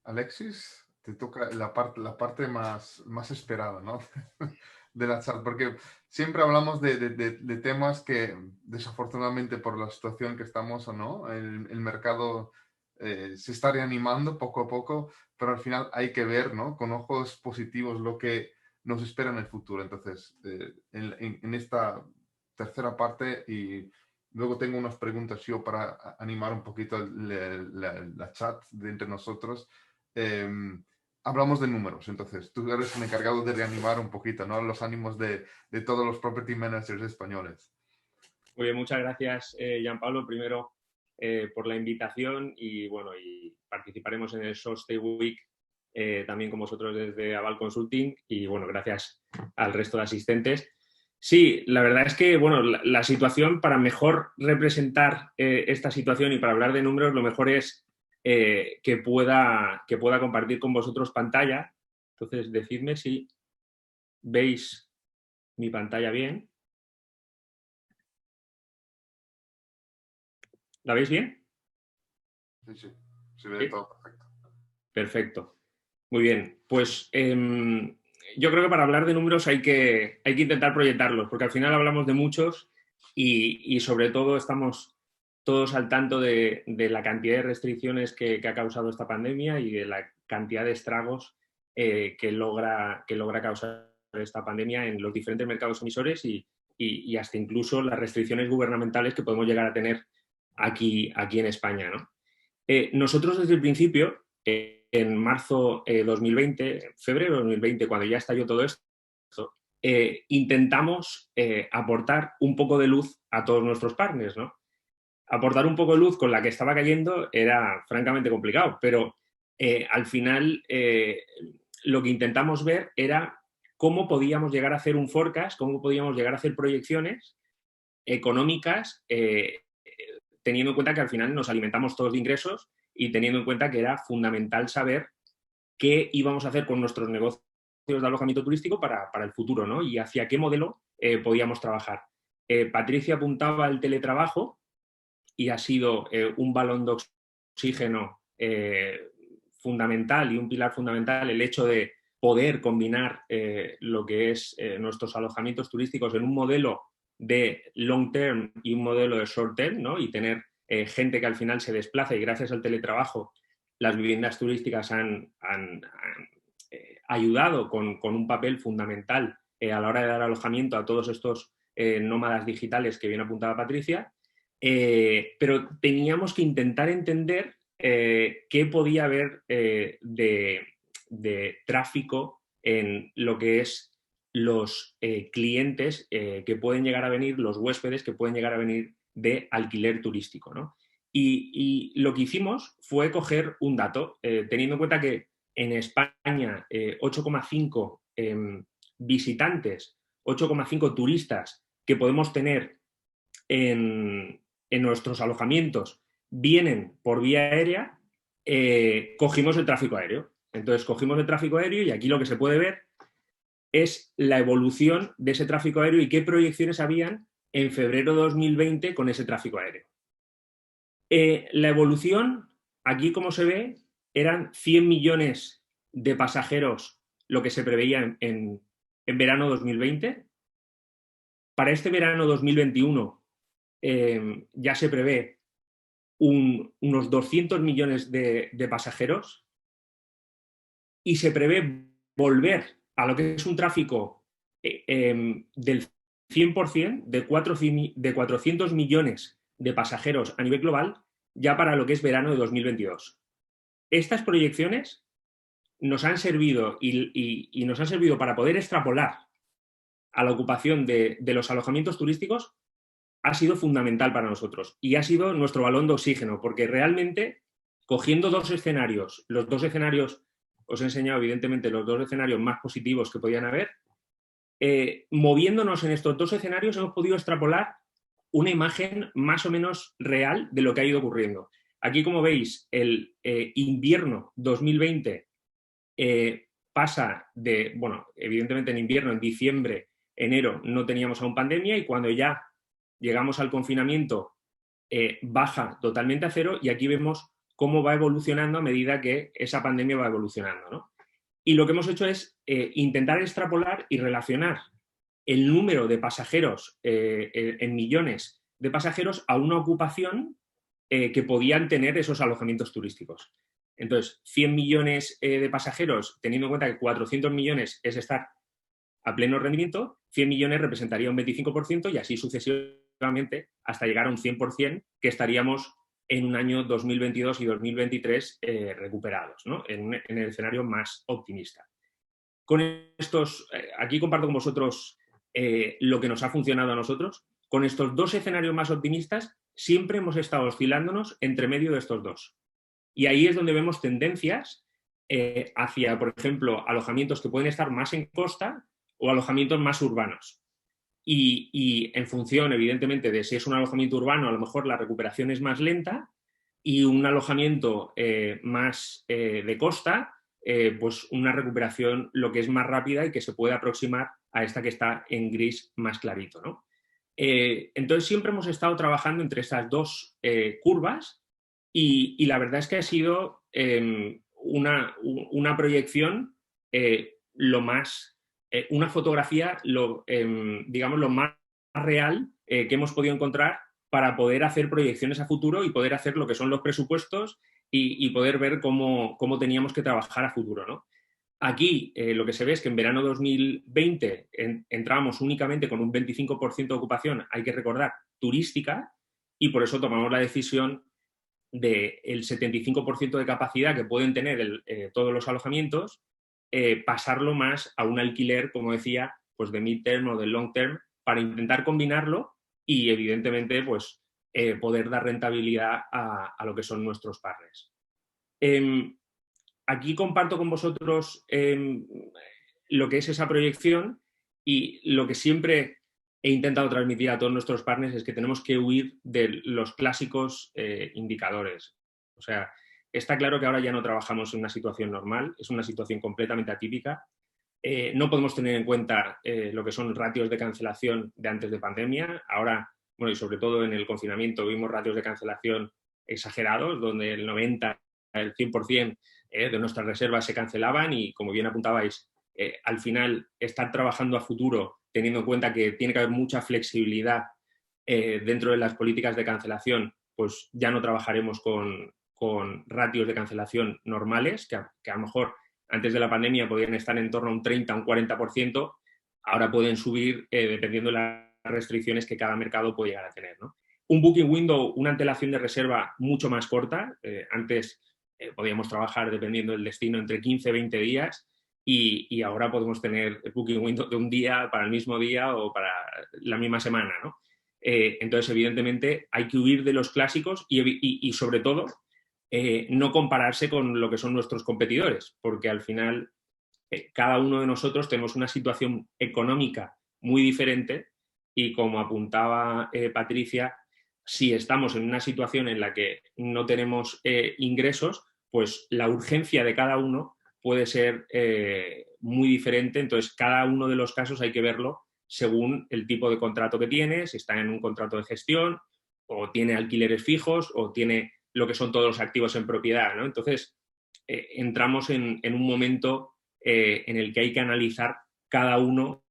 Alexis, te toca la parte más esperada, ¿no? De la charla, porque siempre hablamos de temas que desafortunadamente por la situación que estamos o no, el mercado se está reanimando poco a poco, pero al final hay que ver, ¿no? Con ojos positivos lo que nos espera en el futuro. Entonces, en esta tercera parte y luego tengo unas preguntas yo para animar un poquito la chat de entre nosotros. eh, Hablamos de números, entonces tú eres el encargado de reanimar un poquito, ¿no? Los ánimos de todos los property managers españoles. Muy bien, muchas gracias, Gianpablo, primero por la invitación y bueno, y participaremos en el Stay Week también con vosotros desde Aval Consulting y bueno, gracias al resto de asistentes. Sí, la verdad es que bueno, la situación, para mejor representar esta situación y para hablar de números, lo mejor es que pueda compartir con vosotros pantalla. Entonces, decidme si veis mi pantalla bien. ¿La veis bien? Sí, sí, se ve Sí. todo perfecto. Perfecto. Muy bien. Pues yo creo que para hablar de números hay que intentar proyectarlos, porque al final hablamos de muchos y sobre todo estamos todos al tanto de la cantidad de restricciones que ha causado esta pandemia y de la cantidad de estragos que logra causar esta pandemia en los diferentes mercados emisores y hasta incluso las restricciones gubernamentales que podemos llegar a tener aquí en España, ¿no? Nosotros desde el principio, en marzo 2020, febrero de 2020, cuando ya estalló todo esto, intentamos aportar un poco de luz a todos nuestros partners, ¿no? Aportar un poco de luz con la que estaba cayendo era francamente complicado, pero al final lo que intentamos ver era cómo podíamos llegar a hacer un forecast, cómo podíamos llegar a hacer proyecciones económicas, teniendo en cuenta que al final nos alimentamos todos de ingresos y teniendo en cuenta que era fundamental saber qué íbamos a hacer con nuestros negocios de alojamiento turístico para el futuro, ¿no? Y hacia qué modelo podíamos trabajar. Patricia apuntaba al teletrabajo y ha sido un balón de oxígeno fundamental y un pilar fundamental el hecho de poder combinar lo que es nuestros alojamientos turísticos en un modelo de long term y un modelo de short term, ¿no? Y tener gente que al final se desplaza y gracias al teletrabajo las viviendas turísticas han ayudado con un papel fundamental a la hora de dar alojamiento a todos estos nómadas digitales que bien apuntaba Patricia, pero teníamos que intentar entender qué podía haber de tráfico en lo que es los clientes que pueden llegar a venir, los huéspedes que pueden llegar a venir de alquiler turístico, ¿no? Y lo que hicimos fue coger un dato, teniendo en cuenta que en España 8,5 visitantes, 8,5 turistas que podemos tener en nuestros alojamientos vienen por vía aérea, cogimos el tráfico aéreo. Entonces cogimos el tráfico aéreo y aquí lo que se puede ver es la evolución de ese tráfico aéreo y qué proyecciones habían en febrero de 2020 con ese tráfico aéreo. La evolución, aquí como se ve, eran 100 millones de pasajeros lo que se preveía en verano 2020. Para este verano 2021 ya se prevé unos 200 millones de pasajeros y se prevé volver a lo que es un tráfico del 100%, de 400 millones de pasajeros a nivel global, ya para lo que es verano de 2022. Estas proyecciones nos han servido y nos han servido para poder extrapolar a la ocupación de los alojamientos turísticos. Ha sido fundamental para nosotros y ha sido nuestro balón de oxígeno, porque realmente cogiendo dos escenarios, los dos escenarios, os he enseñado evidentemente los dos escenarios más positivos que podían haber, moviéndonos en estos dos escenarios hemos podido extrapolar una imagen más o menos real de lo que ha ido ocurriendo. Aquí, como veis, el invierno 2020 pasa de, bueno, evidentemente en invierno, en diciembre, enero, no teníamos aún pandemia y cuando ya llegamos al confinamiento baja totalmente a cero y aquí vemos cómo va evolucionando a medida que esa pandemia va evolucionando, ¿no? Y lo que hemos hecho es intentar extrapolar y relacionar el número de pasajeros en millones de pasajeros a una ocupación que podían tener esos alojamientos turísticos. Entonces, 100 millones de pasajeros, teniendo en cuenta que 400 millones es estar a pleno rendimiento, 100 millones representaría un 25% y así sucesivamente hasta llegar a un 100%, que estaríamos en un año 2022 y 2023 recuperados, ¿no? En el escenario más optimista. Con estos, aquí comparto con vosotros lo que nos ha funcionado a nosotros. Con estos dos escenarios más optimistas, siempre hemos estado oscilándonos entre medio de estos dos. Y ahí es donde vemos tendencias hacia, por ejemplo, alojamientos que pueden estar más en costa o alojamientos más urbanos. Y en función, evidentemente, de si es un alojamiento urbano, a lo mejor la recuperación es más lenta, y un alojamiento más de costa, pues una recuperación lo que es más rápida y que se puede aproximar a esta que está en gris más clarito, ¿no? Entonces siempre hemos estado trabajando entre estas dos curvas y la verdad es que ha sido una proyección lo más, una fotografía, digamos, lo más real que hemos podido encontrar para poder hacer proyecciones a futuro y poder hacer lo que son los presupuestos y poder ver cómo teníamos que trabajar a futuro, ¿no? Aquí lo que se ve es que en verano 2020 entrábamos únicamente con un 25% de ocupación, hay que recordar, turística, y por eso tomamos la decisión del 75% de capacidad que pueden tener todos los alojamientos, pasarlo más a un alquiler, como decía, pues de mid-term o de long-term, para intentar combinarlo y, evidentemente, pues poder dar rentabilidad a lo que son nuestros partners. Aquí comparto con vosotros lo que es esa proyección y lo que siempre he intentado transmitir a todos nuestros partners es que tenemos que huir de los clásicos indicadores. O sea, está claro que ahora ya no trabajamos en una situación normal, es una situación completamente atípica. No podemos tener en cuenta lo que son ratios de cancelación de antes de pandemia. Ahora, bueno, y sobre todo en el confinamiento vimos ratios de cancelación exagerados, donde el 90, el 100% de nuestras reservas se cancelaban y, como bien apuntabais, al final estar trabajando a futuro teniendo en cuenta que tiene que haber mucha flexibilidad dentro de las políticas de cancelación, pues ya no trabajaremos con ratios de cancelación normales, que a lo mejor antes de la pandemia podían estar en torno a un 30, un 40%, ahora pueden subir dependiendo de las restricciones que cada mercado puede llegar a tener, ¿no? Un booking window, una antelación de reserva mucho más corta. Antes podíamos trabajar, dependiendo del destino, entre 15 y 20 días y ahora podemos tener booking window de un día para el mismo día o para la misma semana, ¿no? Entonces, evidentemente, hay que huir de los clásicos y sobre todo, no compararse con lo que son nuestros competidores, porque al final cada uno de nosotros tenemos una situación económica muy diferente y, como apuntaba Patricia, si estamos en una situación en la que no tenemos ingresos, pues la urgencia de cada uno puede ser muy diferente. Entonces, cada uno de los casos hay que verlo según el tipo de contrato que tiene, si está en un contrato de gestión o tiene alquileres fijos o tiene lo que son todos los activos en propiedad, ¿no? Entonces, entramos en un momento en el que hay que analizar cada uno,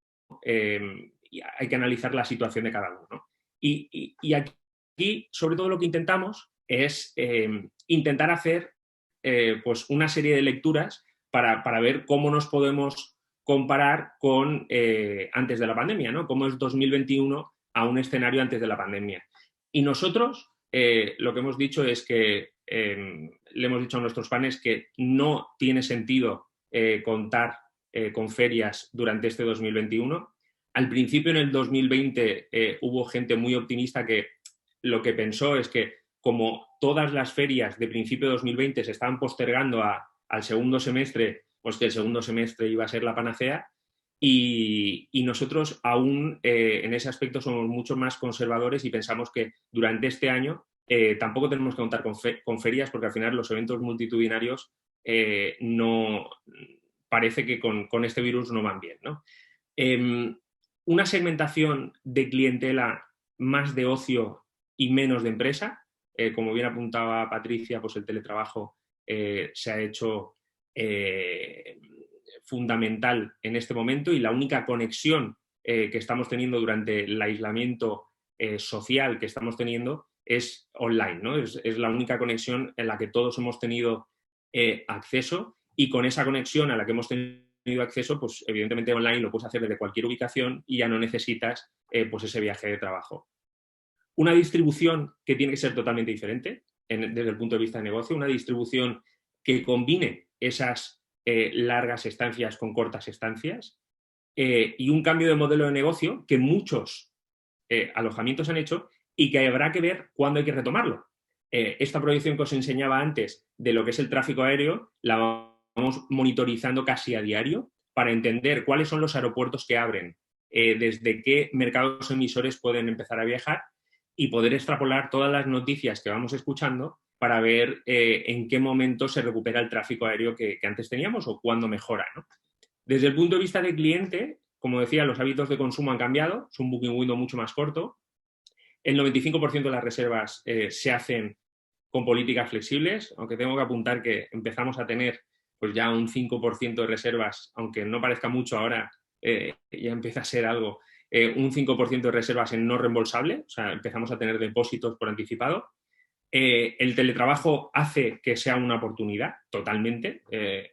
hay que analizar la situación de cada uno, ¿no? Y aquí, sobre todo, lo que intentamos es intentar hacer pues una serie de lecturas para ver cómo nos podemos comparar con antes de la pandemia, ¿no? Cómo es 2021 a un escenario antes de la pandemia. Y nosotros lo que hemos dicho es que le hemos dicho a nuestros partners que no tiene sentido contar con ferias durante este 2021. Al principio, en el 2020, hubo gente muy optimista que lo que pensó es que, como todas las ferias de principio de 2020 se estaban postergando al segundo semestre, pues que el segundo semestre iba a ser la panacea. Y nosotros aún en ese aspecto somos mucho más conservadores y pensamos que durante este año tampoco tenemos que contar con ferias, porque al final los eventos multitudinarios no parece que con este virus no van bien, ¿no? Una segmentación de clientela más de ocio y menos de empresa, como bien apuntaba Patricia, pues el teletrabajo se ha hecho fundamental en este momento, y la única conexión que estamos teniendo durante el aislamiento social que estamos teniendo es online, ¿no? Es la única conexión en la que todos hemos tenido acceso, y con esa conexión a la que hemos tenido acceso, pues evidentemente online lo puedes hacer desde cualquier ubicación y ya no necesitas pues ese viaje de trabajo. Una distribución que tiene que ser totalmente diferente desde el punto de vista de negocio, una distribución que combine esas largas estancias con cortas estancias, y un cambio de modelo de negocio que muchos alojamientos han hecho y que habrá que ver cuándo hay que retomarlo. Esta proyección que os enseñaba antes de lo que es el tráfico aéreo la vamos monitorizando casi a diario para entender cuáles son los aeropuertos que abren, desde qué mercados emisores pueden empezar a viajar, y poder extrapolar todas las noticias que vamos escuchando para ver en qué momento se recupera el tráfico aéreo que antes teníamos o cuándo mejora, ¿no? Desde el punto de vista del cliente, como decía, los hábitos de consumo han cambiado, es un booking window mucho más corto. El 95% de las reservas se hacen con políticas flexibles, aunque tengo que apuntar que empezamos a tener pues ya un 5% de reservas, aunque no parezca mucho ahora, ya empieza a ser algo, un 5% de reservas en no reembolsable, o sea, empezamos a tener depósitos por anticipado. El teletrabajo hace que sea una oportunidad, totalmente,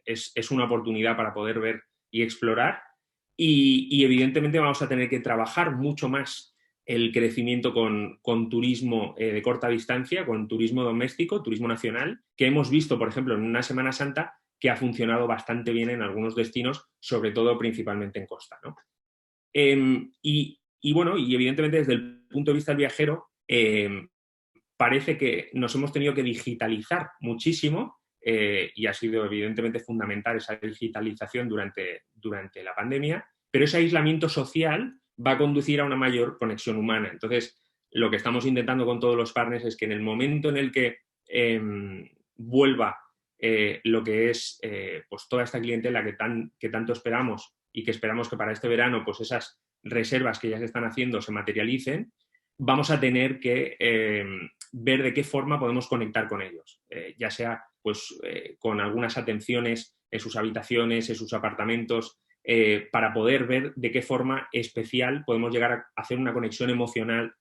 es una oportunidad para poder ver y explorar, y evidentemente vamos a tener que trabajar mucho más el crecimiento con turismo de corta distancia, con turismo doméstico, turismo nacional, que hemos visto, por ejemplo, en una Semana Santa, que ha funcionado bastante bien en algunos destinos, sobre todo principalmente en costa, ¿no? Y bueno, y evidentemente desde el punto de vista del viajero, parece que nos hemos tenido que digitalizar muchísimo, y ha sido evidentemente fundamental esa digitalización durante la pandemia, pero ese aislamiento social va a conducir a una mayor conexión humana. Entonces, lo que estamos intentando con todos los partners es que en el momento en el que vuelva lo que es pues toda esta clientela que tanto esperamos, y que esperamos que para este verano pues esas reservas que ya se están haciendo se materialicen, vamos a tener que ver de qué forma podemos conectar con ellos, ya sea pues, con algunas atenciones en sus habitaciones, en sus apartamentos, para poder ver de qué forma especial podemos llegar a hacer una conexión emocional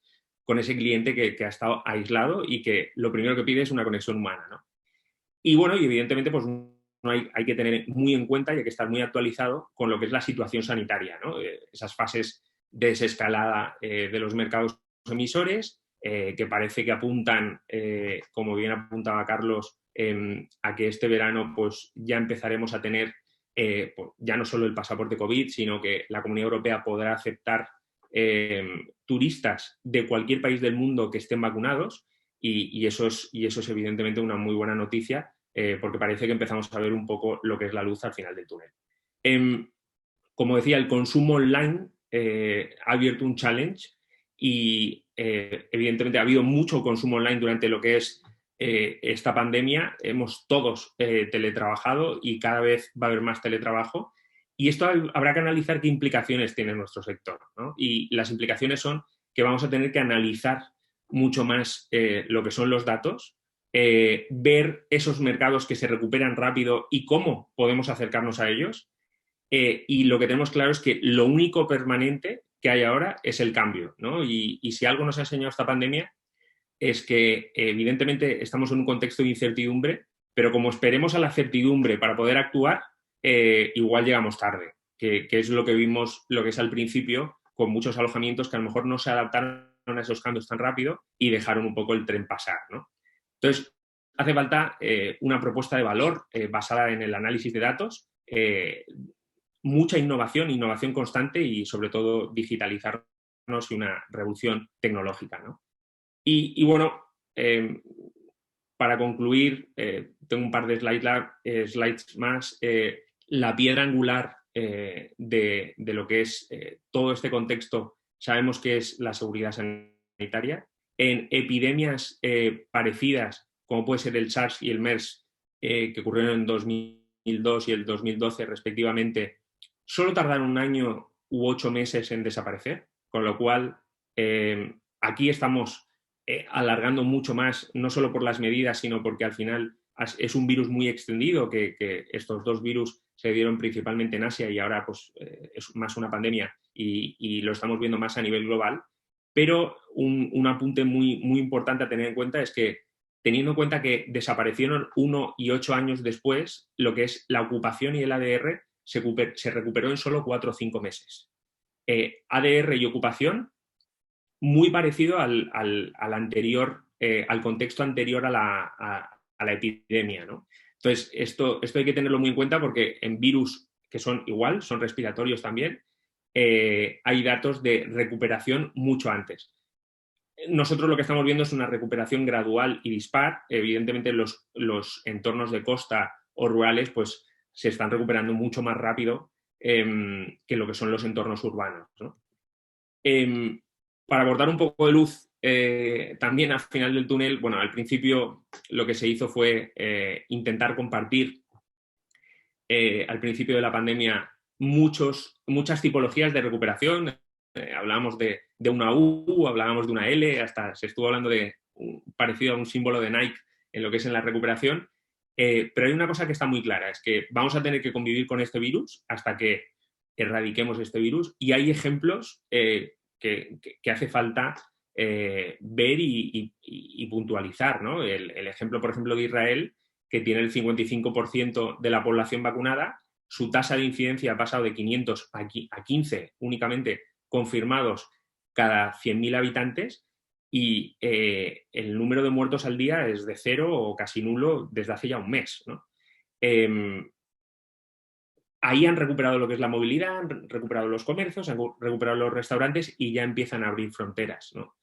con ese cliente que ha estado aislado y que lo primero que pide es una conexión humana, ¿no? Y bueno, y evidentemente pues no hay que tener muy en cuenta y hay que estar muy actualizado con lo que es la situación sanitaria, ¿no? Esas fases de desescalada de los mercados emisores, que parece que apuntan, como bien apuntaba Carlos, a que este verano pues ya empezaremos a tener pues, ya no solo el pasaporte COVID, sino que la Comunidad Europea podrá aceptar turistas de cualquier país del mundo que estén vacunados, y eso es evidentemente una muy buena noticia, porque parece que empezamos a ver un poco lo que es la luz al final del túnel. Como decía, el consumo online ha abierto un challenge, y evidentemente ha habido mucho consumo online durante lo que es esta pandemia. Hemos todos teletrabajado y cada vez va a haber más teletrabajo, y esto habrá que analizar qué implicaciones tiene nuestro sector, ¿no? Y las implicaciones son que vamos a tener que analizar mucho más lo que son los datos, ver esos mercados que se recuperan rápido y cómo podemos acercarnos a ellos. Y lo que tenemos claro es que lo único permanente que hay ahora es el cambio, ¿no? Y si algo nos ha enseñado esta pandemia es que evidentemente estamos en un contexto de incertidumbre, pero como esperemos a la certidumbre para poder actuar, igual llegamos tarde, que es lo que vimos, lo que es al principio, con muchos alojamientos que a lo mejor no se adaptaron a esos cambios tan rápido y dejaron un poco el tren pasar, ¿no? Entonces, hace falta una propuesta de valor basada en el análisis de datos, mucha innovación constante y sobre todo digitalizarnos y una revolución tecnológica, ¿no? Y bueno, para concluir, tengo un par de slides más. La piedra angular de lo que es todo este contexto, sabemos que es la seguridad sanitaria. En epidemias parecidas, como puede ser el SARS y el MERS, que ocurrieron en 2002 y el 2012 respectivamente, solo tardaron un año u 8 meses en desaparecer, con lo cual aquí estamos alargando mucho más, no solo por las medidas, sino porque al final es un virus muy extendido, que estos dos virus se dieron principalmente en Asia y ahora pues, es más una pandemia y lo estamos viendo más a nivel global. Pero un apunte muy importante a tener en cuenta es que, teniendo en cuenta que desaparecieron 1 y 8 años después, lo que es la ocupación y el ADR se recuperó en solo 4 o 5 meses. ADR y ocupación muy parecido al anterior, al contexto anterior a la epidemia, ¿no? Entonces, esto hay que tenerlo muy en cuenta porque en virus que son igual, son respiratorios también, hay datos de recuperación mucho antes. Nosotros lo que estamos viendo es una recuperación gradual y dispar. Evidentemente, los entornos de costa o rurales pues, se están recuperando mucho más rápido que lo que son los entornos urbanos, ¿no? Para abordar un poco de luz también al final del túnel, bueno, al principio lo que se hizo fue intentar compartir al principio de la pandemia muchas tipologías de recuperación. Hablábamos de una U, hablábamos de una L, hasta se estuvo hablando de parecido a un símbolo de Nike en lo que es en la recuperación. Pero hay una cosa que está muy clara, es que vamos a tener que convivir con este virus hasta que erradiquemos este virus, y hay ejemplos que hace falta ver y puntualizar, ¿no? El ejemplo, por ejemplo, de Israel, que tiene el 55% de la población vacunada, su tasa de incidencia ha pasado de 500 a 15 únicamente confirmados cada 100.000 habitantes, y el número de muertos al día es de 0 o casi nulo desde hace ya un mes, ¿no? Ahí han recuperado lo que es la movilidad, han recuperado los comercios, han recuperado los restaurantes y ya empiezan a abrir fronteras, ¿no?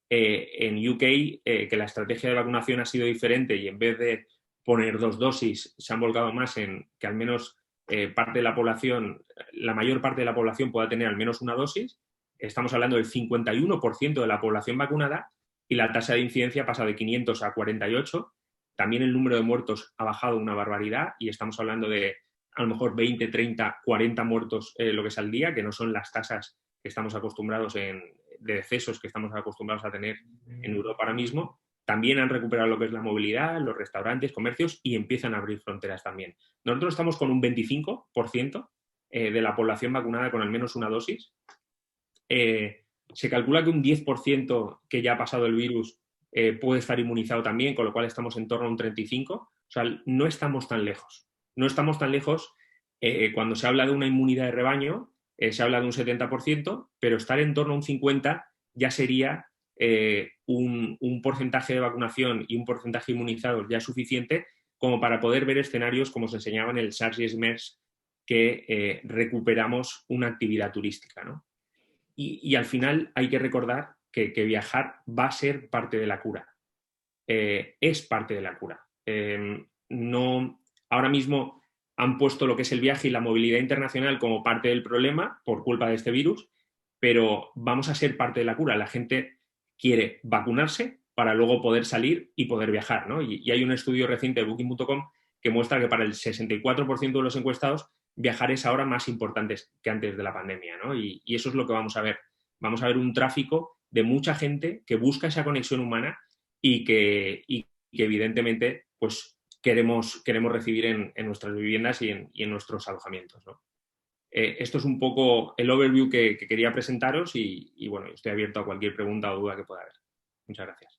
En UK, que la estrategia de vacunación ha sido diferente y en vez de poner 2 dosis, se han volcado más en que al menos parte de la población, la mayor parte de la población pueda tener al menos una dosis. Estamos hablando del 51% de la población vacunada y la tasa de incidencia ha pasado de 500 a 48. También el número de muertos ha bajado una barbaridad y estamos hablando de a lo mejor 20, 30, 40 muertos lo que es al día, que no son las tasas que estamos acostumbrados de decesos que estamos acostumbrados a tener en Europa ahora mismo. También han recuperado lo que es la movilidad, los restaurantes, comercios, y empiezan a abrir fronteras también. Nosotros estamos con un 25% de la población vacunada con al menos una dosis. Se calcula que un 10% que ya ha pasado el virus puede estar inmunizado también, con lo cual estamos en torno a un 35%. O sea, no estamos tan lejos. No estamos tan lejos. Cuando se habla de una inmunidad de rebaño, se habla de un 70%, pero estar en torno a un 50% ya sería un porcentaje de vacunación y un porcentaje inmunizado ya suficiente como para poder ver escenarios como se enseñaba en el SARS y MERS, que recuperamos una actividad turística, ¿no? Y al final hay que recordar que viajar va a ser parte de la cura. Es parte de la cura. No, ahora mismo han puesto lo que es el viaje y la movilidad internacional como parte del problema por culpa de este virus, pero vamos a ser parte de la cura. La gente quiere vacunarse para luego poder salir y poder viajar, ¿no? Y hay un estudio reciente de Booking.com que muestra que para el 64% de los encuestados viajar es ahora más importante que antes de la pandemia, ¿no? Y eso es lo que vamos a ver. Vamos a ver un tráfico de mucha gente que busca esa conexión humana y que evidentemente pues queremos recibir en nuestras viviendas y en nuestros alojamientos, ¿no? Esto es un poco el overview que quería presentaros y bueno, estoy abierto a cualquier pregunta o duda que pueda haber. Muchas gracias.